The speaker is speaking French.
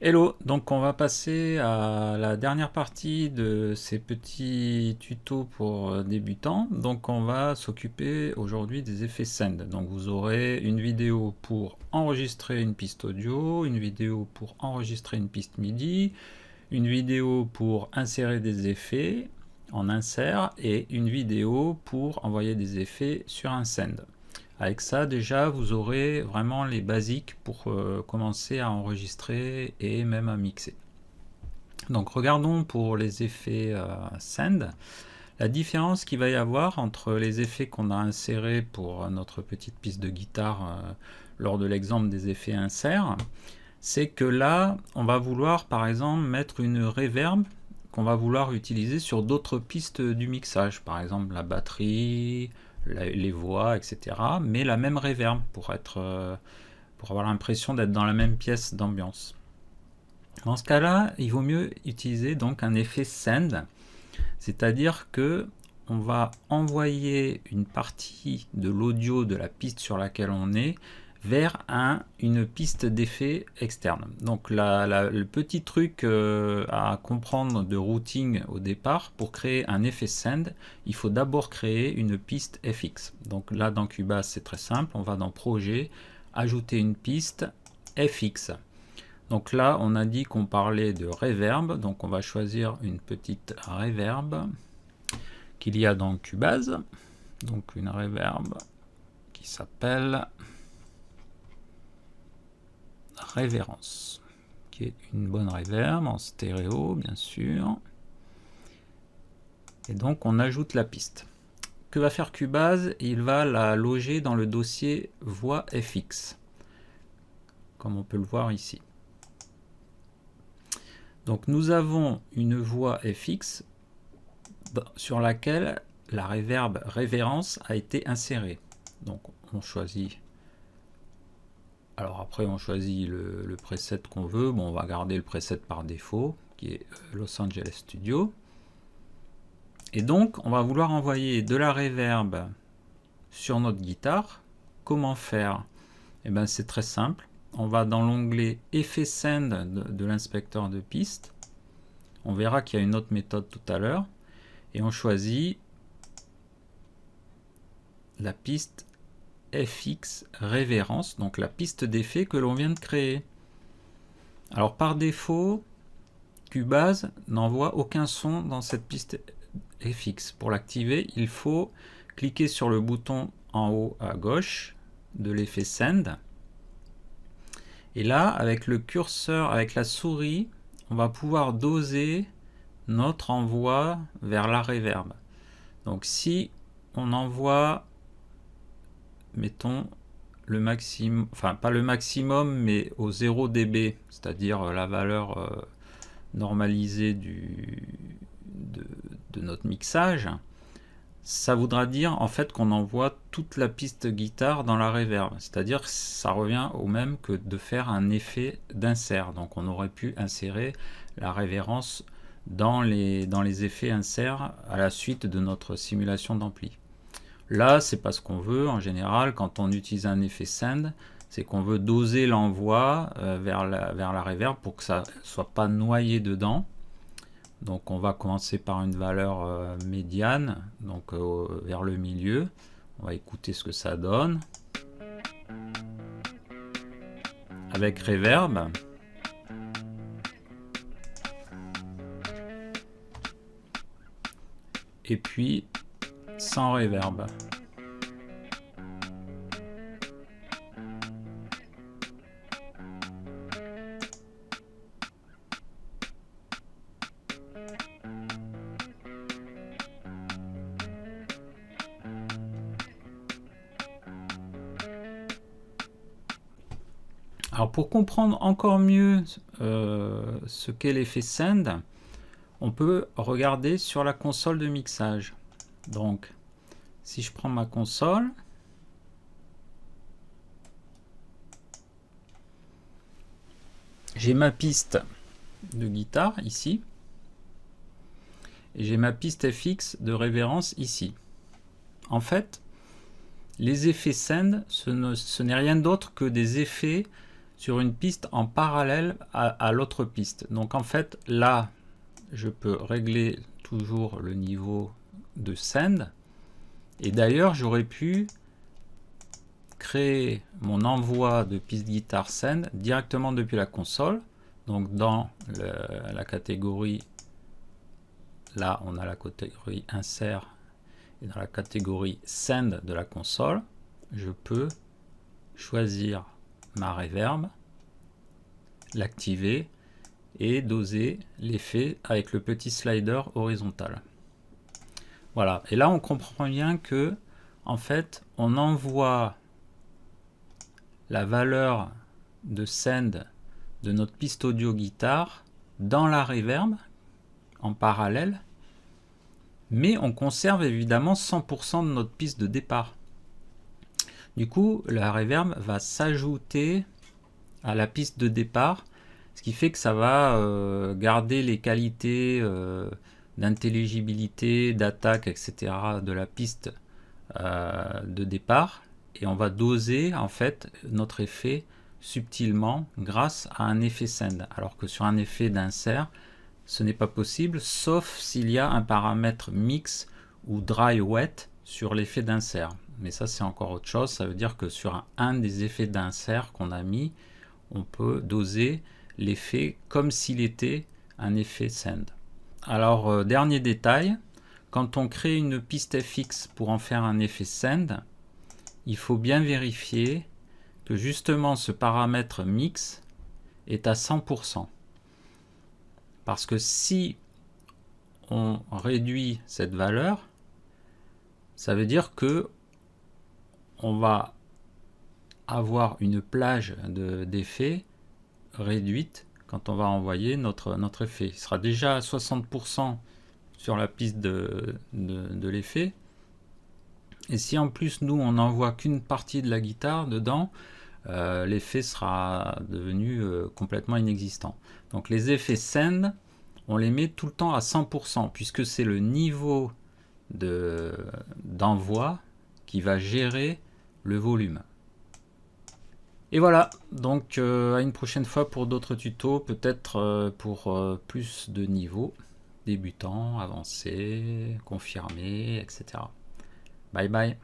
Hello, donc on va passer à la dernière partie de ces petits tutos pour débutants. Donc on va s'occuper aujourd'hui des effets send. Donc vous aurez une vidéo pour enregistrer une piste audio, une vidéo pour enregistrer une piste MIDI, une vidéo pour insérer des effets en insert et une vidéo pour envoyer des effets sur un send. Avec ça, déjà, vous aurez vraiment les basiques pour commencer à enregistrer et même à mixer. Donc, regardons pour les effets send. La différence qu'il va y avoir entre les effets qu'on a insérés pour notre petite piste de guitare lors de l'exemple des effets insert, c'est que là, on va vouloir par exemple mettre une reverb qu'on va vouloir utiliser sur d'autres pistes du mixage, par exemple la batterie, les voix, etc. Mais la même reverb pour avoir l'impression d'être dans la même pièce d'ambiance. Dans ce cas-là, il vaut mieux utiliser donc un effet send, c'est-à-dire que on va envoyer une partie de l'audio de la piste sur laquelle on est vers une piste d'effet externe. Donc le petit truc à comprendre de routing au départ, pour créer un effet send, il faut d'abord créer une piste FX. Donc là dans Cubase c'est très simple, on va dans Projet, ajouter une piste FX. Donc là on a dit qu'on parlait de reverb, donc on va choisir une petite reverb qu'il y a dans Cubase, donc une reverb qui s'appelle Révérence, qui est une bonne reverb en stéréo bien sûr. Et donc on ajoute la piste. Que va faire Cubase? Il va la loger dans le dossier voix FX, comme on peut le voir ici. Donc nous avons une voix FX sur laquelle la reverb révérence a été insérée. Donc on choisit. Alors après on choisit le preset qu'on veut. Bon, on va garder le preset par défaut qui est Los Angeles Studio. Et donc on va vouloir envoyer de la reverb sur notre guitare. Comment faire? Eh bien c'est très simple. On va dans l'onglet Effet Send de l'inspecteur de piste. On verra qu'il y a une autre méthode tout à l'heure. Et on choisit la piste FX révérence, donc la piste d'effet que l'on vient de créer. Alors par défaut, Cubase n'envoie aucun son dans cette piste FX. Pour l'activer, il faut cliquer sur le bouton en haut à gauche de l'effet Send. Et là, avec le curseur, avec la souris, on va pouvoir doser notre envoi vers la reverb. Donc si on envoie, mettons, le maximum, enfin pas le maximum, mais au 0 dB, c'est-à-dire la valeur normalisée de notre mixage, ça voudra dire en fait qu'on envoie toute la piste guitare dans la reverb, c'est-à-dire que ça revient au même que de faire un effet d'insert. Donc on aurait pu insérer la révérence dans les effets insert à la suite de notre simulation d'ampli. Là, c'est pas ce qu'on veut. En général, quand on utilise un effet send, c'est qu'on veut doser l'envoi vers la reverb pour que ça ne soit pas noyé dedans. Donc on va commencer par une valeur médiane, donc vers le milieu. On va écouter ce que ça donne. Avec reverb. Et puis sans reverb. Alors pour comprendre encore mieux ce qu'est l'effet send, on peut regarder sur la console de mixage. Donc si je prends ma console, j'ai ma piste de guitare ici, et j'ai ma piste FX de révérence ici. En fait, les effets send, ce n'est rien d'autre que des effets sur une piste en parallèle à l'autre piste. Donc en fait, là, je peux régler toujours le niveau de send. Et d'ailleurs, j'aurais pu créer mon envoi de piste guitare send directement depuis la console. Donc dans la catégorie, là on a la catégorie insert, et dans la catégorie send de la console, je peux choisir ma reverb, l'activer et doser l'effet avec le petit slider horizontal. Voilà, et là on comprend bien que en fait on envoie la valeur de send de notre piste audio guitare dans la reverb en parallèle, mais on conserve évidemment 100% de notre piste de départ. Du coup, la reverb va s'ajouter à la piste de départ, ce qui fait que ça va garder les qualités d'intelligibilité, d'attaque, etc. de la piste de départ, et on va doser en fait notre effet subtilement grâce à un effet send, alors que sur un effet d'insert, ce n'est pas possible, sauf s'il y a un paramètre mix ou dry wet sur l'effet d'insert. Mais ça, c'est encore autre chose. Ça veut dire que sur un des effets d'insert qu'on a mis, on peut doser l'effet comme s'il était un effet send. Alors, dernier détail, quand on crée une piste FX pour en faire un effet send, il faut bien vérifier que justement ce paramètre mix est à 100%. Parce que si on réduit cette valeur, ça veut dire que on va avoir une plage d'effets réduite quand on va envoyer notre effet. Il sera déjà à 60% sur la piste de l'effet. Et si en plus nous on n'envoie qu'une partie de la guitare dedans, l'effet sera devenu complètement inexistant. Donc les effets send, on les met tout le temps à 100%, puisque c'est le niveau d'envoi qui va gérer le volume. Et voilà, donc à une prochaine fois pour d'autres tutos, peut-être pour plus de niveaux, débutant, avancé, confirmé, etc. Bye bye.